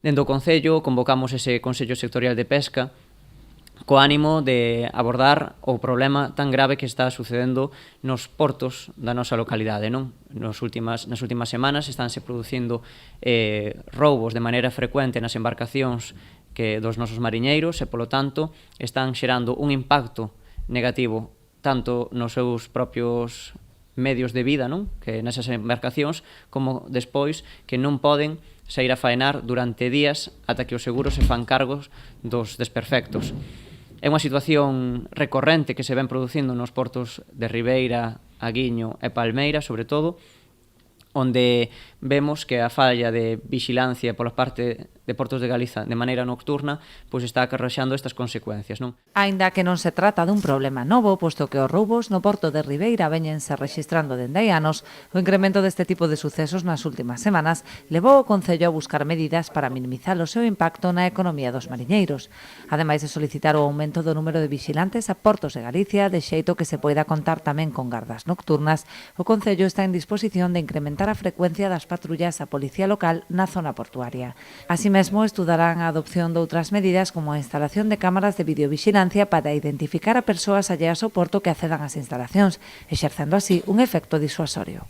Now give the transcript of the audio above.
Dende o Concello convocamos ese Consello Sectorial de Pesca co ánimo de abordar o problema tan grave que está sucedendo nos portos da nosa localidade, non? Nas últimas semanas estánse producindo roubos de maneira frecuente nas embarcacións dos nosos mariñeiros e, polo tanto, están xerando un impacto negativo tanto nos seus propios medios de vida, non? Que nesas embarcacións, como despois que non poden sair a faenar durante días ata que os seguros se fan cargos dos desperfectos. É unha situación recorrente que se ven producindo nos portos de Ribeira, Aguiño e Palmeira, sobre todo, onde vemos que a falla de vixilancia pola parte de Portos de Galiza de maneira nocturna pois está acarrexando estas consecuencias, non? Aínda que non se trata dun problema novo, posto que os roubos no porto de Ribeira veñense rexistrando dende hai anos, o incremento deste tipo de sucesos nas últimas semanas levou o Concello a buscar medidas para minimizar o seu impacto na economía dos mariñeiros, ademais de solicitar o aumento do número de vixilantes a Portos de Galicia, de xeito que se poida contar tamén con gardas nocturnas. O Concello está en disposición de incrementar a frecuencia das patrullas a Policía Local na zona portuaria. Así mesmo, estudarán a adopción de outras medidas como a instalación de cámaras de videovixilancia para identificar a persoas alleas ao porto que accedan ás instalacións, exercendo así un efecto disuasorio.